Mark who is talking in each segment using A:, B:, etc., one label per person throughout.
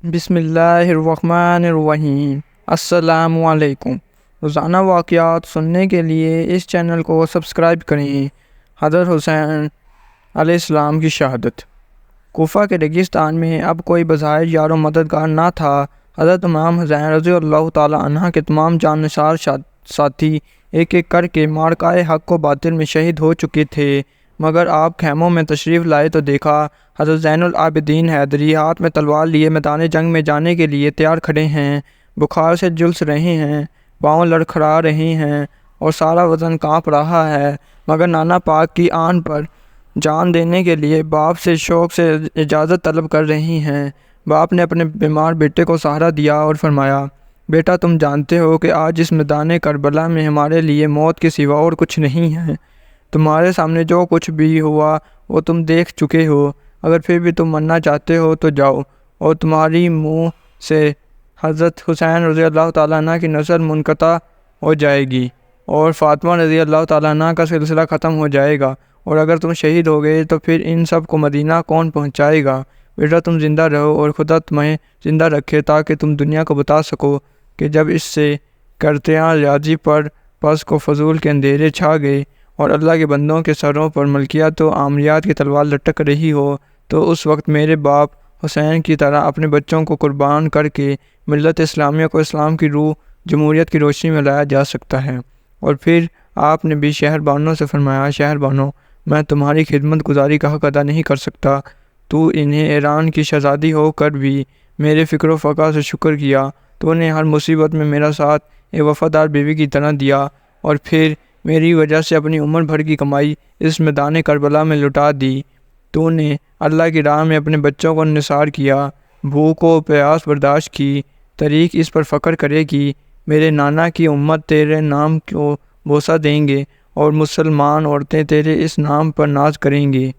A: بسم اللہ الرحمن الرحیم۔ السلام علیکم۔ روزانہ واقعات سننے کے لیے اس چینل کو سبسکرائب کریں۔ حضرت حسین علیہ السلام کی شہادت۔ کوفہ کے ریگستان میں اب کوئی بظاہر یار و مددگار نہ تھا۔ حضرت امام حسین رضی اللہ تعالی عنہ کے تمام جاننثار ساتھی ایک ایک کر کے معرکہ حق و باطل میں شہید ہو چکے تھے، مگر آپ خیموں میں تشریف لائے تو دیکھا حضرت زین العابدین حیدری ہاتھ میں تلوار لیے میدان جنگ میں جانے کے لیے تیار کھڑے ہیں، بخار سے جھلس رہے ہیں، پاؤں لڑکھڑا رہے ہیں اور سارا بدن کانپ رہا ہے، مگر نانا پاک کی آن پر جان دینے کے لیے باپ سے شوق سے اجازت طلب کر رہی ہیں۔ باپ نے اپنے بیمار بیٹے کو سہارا دیا اور فرمایا، بیٹا تم جانتے ہو کہ آج اس میدان کربلا میں ہمارے لیے موت کے سوا اور کچھ نہیں ہے۔ تمہارے سامنے جو کچھ بھی ہوا وہ تم دیکھ چکے ہو، اگر پھر بھی تم مرنا چاہتے ہو تو جاؤ، اور تمہاری منہ سے حضرت حسین رضی اللہ تعالیٰ عنہ کی نسل منقطع ہو جائے گی اور فاطمہ رضی اللہ تعالیٰ عنہ کا سلسلہ ختم ہو جائے گا، اور اگر تم شہید ہو گئے تو پھر ان سب کو مدینہ کون پہنچائے گا؟ بیٹا تم زندہ رہو اور خدا تمہیں زندہ رکھے تاکہ تم دنیا کو بتا سکو کہ جب اس سے کرتیاں ریاضی پر پس کو فضول کے اندھیرے چھا گئے اور اللہ کے بندوں کے سروں پر ملکیت و آمریات کی تلوار لٹک رہی ہو، تو اس وقت میرے باپ حسین کی طرح اپنے بچوں کو قربان کر کے ملت اسلامیہ کو اسلام کی روح جمہوریت کی روشنی میں لایا جا سکتا ہے۔ اور پھر آپ نے بھی شہر بانوں سے فرمایا، شہر بانوں، میں تمہاری خدمت گزاری کا حق ادا نہیں کر سکتا، تو انہیں ایران کی شہزادی ہو کر بھی میرے فکر و فقہ سے شکر کیا، تو نے ہر مصیبت میں میرا ساتھ ایک وفادار بیوی کی طرح دیا، اور پھر میری وجہ سے اپنی عمر بھر کی کمائی اس میدان کربلا میں لٹا دی، تو نے اللہ کی راہ میں اپنے بچوں کو نثار کیا، بھوک و پیاس برداشت کی، طریق اس پر فخر کرے گی، میرے نانا کی امت تیرے نام کو بوسہ دیں گے اور مسلمان عورتیں تیرے اس نام پر ناز کریں گے۔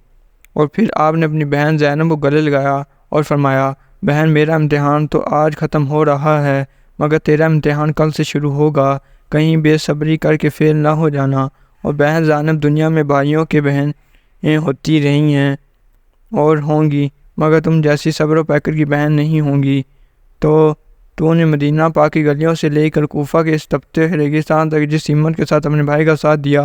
A: اور پھر آپ نے اپنی بہن زینب کو گلے لگایا اور فرمایا، بہن میرا امتحان تو آج ختم ہو رہا ہے، مگر تیرا امتحان کل سے شروع ہوگا، کہیں بے صبری کر کے فیل نہ ہو جانا۔ اور بہن زینب دنیا میں بھائیوں کے بہنیں ہوتی رہی ہیں اور ہوں گی، مگر تم جیسی صبر و پیکر کی بہن نہیں ہوں گی، تو نے مدینہ پاک کی گلیوں سے لے کر کوفہ کے اس تپتے ریگستان تک جس ہمت کے ساتھ اپنے بھائی کا ساتھ دیا،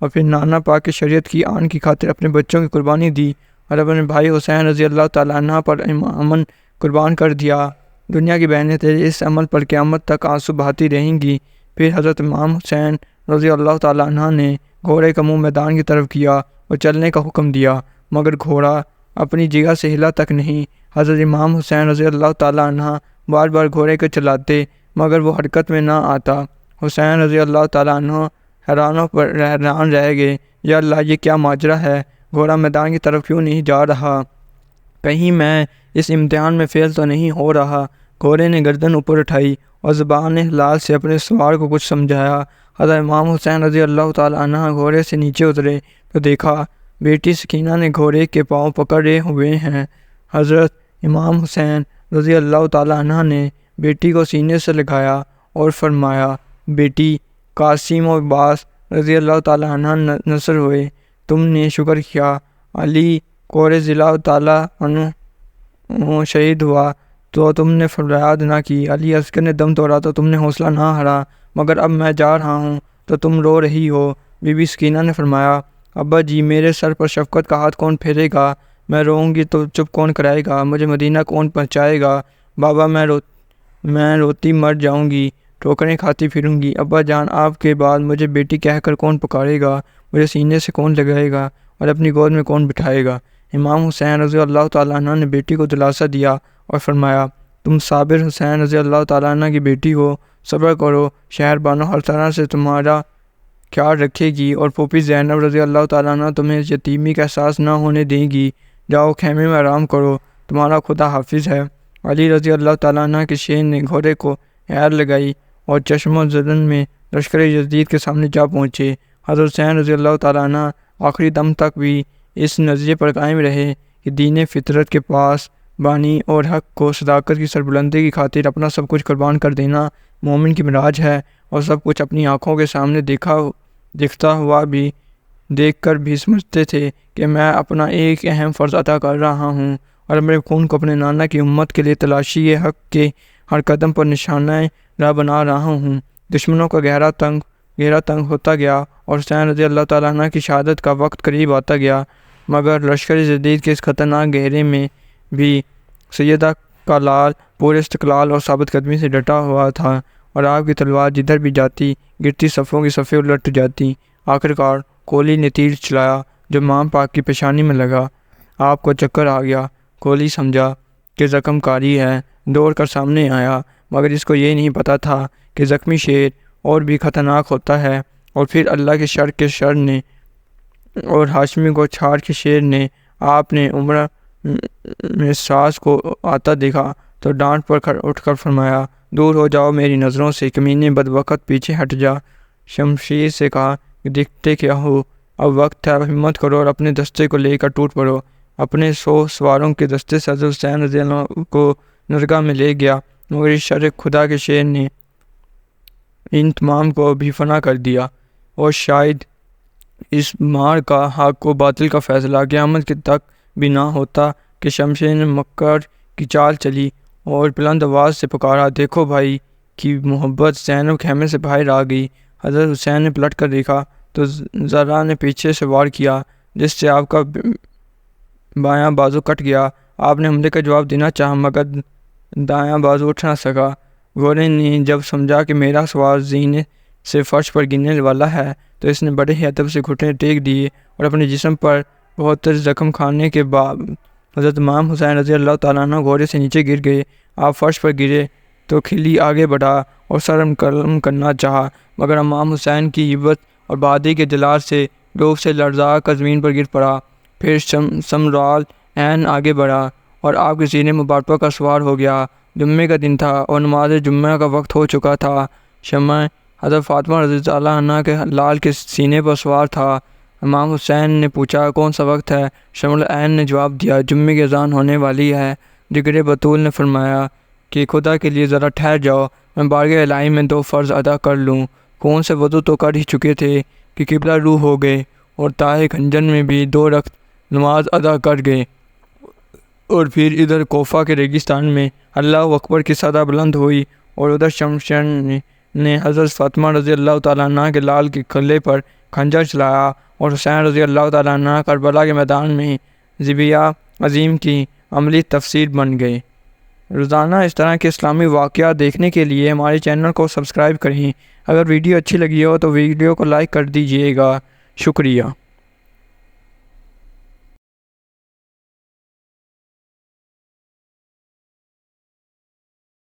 A: اور پھر نانا پاک کی شریعت کی آن کی خاطر اپنے بچوں کی قربانی دی اور اپنے بھائی حسین رضی اللہ تعالیٰ عنہ پر امن قربان کر دیا، دنیا کی بہنیں تیرے اس عمل پر قیامت تک آنسو بہاتی رہیں گی۔ پھر حضرت امام حسین رضی اللہ تعالیٰ عنہ نے گھوڑے کا منہ میدان کی طرف کیا اور چلنے کا حکم دیا، مگر گھوڑا اپنی جگہ سے ہلا تک نہیں۔ حضرت امام حسین رضی اللہ تعالیٰ عنہ بار بار گھوڑے کو چلاتے، مگر وہ حرکت میں نہ آتا۔ حسین رضی اللہ تعالیٰ عنہ حیران رہ گئے، یا اللہ یہ کیا ماجرا ہے، گھوڑا میدان کی طرف کیوں نہیں جا رہا، کہیں میں اس امتحان میں فیل تو نہیں ہو رہا۔ گھوڑے نے گردن اوپر اٹھائی اور زبان حلال سے اپنے سوار کو کچھ سمجھایا۔ حضرت امام حسین رضی اللہ تعالیٰ عنہ گھوڑے سے نیچے اترے تو دیکھا بیٹی سکینہ نے گھوڑے کے پاؤں پکڑے ہوئے ہیں۔ حضرت امام حسین رضی اللہ تعالیٰ عنہ نے بیٹی کو سینے سے لگایا اور فرمایا، بیٹی قاسم و عباس رضی اللہ تعالیٰ عنہ نصر ہوئے، تم نے شکر کیا، علی کو رضی اللہ تعالیٰ عنہ شہید ہوا تو تم نے فریاد نہ کی، علی عسکر نے دم توڑا تو تم نے حوصلہ نہ ہارا، مگر اب میں جا رہا ہوں تو تم رو رہی ہو۔ بی بی سکینہ نے فرمایا، ابا جی میرے سر پر شفقت کا ہاتھ کون پھیرے گا، میں روؤں گی تو چپ کون کرائے گا، مجھے مدینہ کون پہنچائے گا، بابا میں روتی مر جاؤں گی، ٹھوکریں کھاتی پھروں گی، ابا جان آپ کے بعد مجھے بیٹی کہہ کر کون پکارے گا، مجھے سینے سے کون لگائے گا اور اپنی گود میں کون بٹھائے گا۔ امام حسین رضی اللہ تعالیٰ عنہ نے بیٹی کو دلاسا دیا اور فرمایا، تم صابر حسین رضی اللہ تعالیٰ عنہ کی بیٹی ہو، صبر کرو، شہر بانو ہر طرح سے تمہارا خیال رکھے گی، اور پھوپھی زینب رضی اللہ تعالیٰ عنہ تمہیں یتیمی کا احساس نہ ہونے دیں گی، جاؤ خیمے میں آرام کرو، تمہارا خدا حافظ ہے۔ علی رضی اللہ تعالیٰ عنہ کے شیر نے گھوڑے کو ہیر لگائی اور چشم و زدن میں لشکر یزید کے سامنے جا پہنچے۔ حضرت حسین رضی اللہ تعالیٰ عنہ آخری دم تک بھی اس نظریے پر قائم رہے کہ دین فطرت کے پاس بانی اور حق کو صداقت کی سربلندی کی خاطر اپنا سب کچھ قربان کر دینا مومن کی معراج ہے، اور سب کچھ اپنی آنکھوں کے سامنے دکھتا ہوا بھی دیکھ کر بھی سمجھتے تھے کہ میں اپنا ایک اہم فرض ادا کر رہا ہوں، اور اپنے خون کو اپنے نانا کی امت کے لیے تلاشی حق کے ہر قدم پر نشانہ راہ بنا رہا ہوں۔ دشمنوں کا گہرا تنگ ہوتا گیا اور حسین رضی اللہ تعالیٰ عنہ کی شہادت کا وقت قریب آتا گیا، مگر لشکر جدید کے اس خطرناک گہرے میں بھی سیدہ کا لال پورے استقلال اور ثابت قدمی سے ڈٹا ہوا تھا، اور آپ کی تلوار جدھر بھی جاتی گرتی صفوں کی صفیں الٹ جاتی۔ آخرکار کولی نے تیر چلایا جو امام پاک کی پیشانی میں لگا۔ آپ کو چکر آ گیا۔ کولی سمجھا کہ زخم کاری ہے، دوڑ کر سامنے آیا، مگر اس کو یہ نہیں پتہ تھا کہ زخمی شیر اور بھی خطرناک ہوتا ہے۔ اور پھر اللہ کے شر نے اور ہاشمی کو چھاڑ کے شیر نے آپ نے عمرہ میں ساز کو آتا دیکھا تو ڈانٹ پر اٹھ کر فرمایا، دور ہو جاؤ میری نظروں سے، کمینے بدبخت، پیچھے ہٹ جا۔ شمشیر سے کہا کہ دیکھتے کیا ہو، اب وقت ہے، ہمت کرو اور اپنے دستے کو لے کر ٹوٹ پڑو۔ اپنے 100 سواروں کے دستے سے حضرت حسین رضی اللہ عنہ کو نرگاہ میں لے گیا، مگر اس شر خدا کے شیر نے ان تمام کو بھی فنا کر دیا، اور شاید اس مار کا حق و باطل کا فیصلہ قیامت کے تک بھی نہ ہوتا کہ شمشیر نے مکر کی چال چلی اور بلند آواز سے پکارا، دیکھو بھائی کی محبت۔ زینب خیمے سے باہر آ گئی۔ حضرت حسین نے پلٹ کر دیکھا تو زرا نے پیچھے سے وار کیا، جس سے آپ کا بایاں بازو کٹ گیا۔ آپ نے حملے کا جواب دینا چاہا، مگر دایاں بازو اٹھ نہ سکا۔ گھوڑے نے جب سمجھا کہ میرا سوار زینے سے فرش پر گرنے والا ہے تو اس نے بڑے ہی ادب سے گھٹنے ٹیک دیے، اور اپنے جسم پر بہت زخم کھانے کے بعد حضرت امام حسین رضی اللہ تعالیٰ عنہ گھوڑے سے نیچے گر گئے۔ آپ فرش پر گرے تو کھلی آگے بڑھا اور سر قلم کرنا چاہا، مگر امام حسین کی ہیبت اور بہادری کے جلال سے ڈوب سے لرزا کر زمین پر گر پڑا۔ پھر سمرال عین آگے بڑھا اور آپ کے سینے مبارکہ کا سوار ہو گیا۔ جمعے کا دن تھا اور نماز جمعہ کا وقت ہو چکا تھا۔ شمع حضرت فاطمہ رضی اللہ عنہ کے لال کے سینے پر سوار تھا۔ امام حسین نے پوچھا، کون سا وقت ہے؟ شمع عین نے جواب دیا، جمعے کی اذان ہونے والی ہے۔ جگر بطول نے فرمایا کہ خدا کے لیے ذرا ٹھہر جاؤ، میں بارگاہ الہی میں 2 فرض ادا کر لوں۔ خون سے وضو تو کر ہی چکے تھے کہ قبلہ روح ہو گئے، اور تاہ کھنجر میں بھی 2 رکعت نماز ادا کر گئے، اور پھر ادھر کوفہ کے ریگستان میں اللہ اکبر کی صدا بلند ہوئی، اور ادھر شمشیر نے حضرت فاطمہ رضی اللہ تعالیٰ عنہ کے لال کے گلے پر خنجر چلایا، اور حسین رضی اللہ تعالیٰ عنہ کربلا کے میدان میں ذبیحہ عظیم کی عملی تفسیر بن گئے۔ روزانہ اس طرح کے اسلامی واقعات دیکھنے کے لیے ہمارے چینل کو سبسکرائب کریں۔ اگر ویڈیو اچھی لگی ہو تو ویڈیو کو لائک کر دیجیے گا۔ شکریہ۔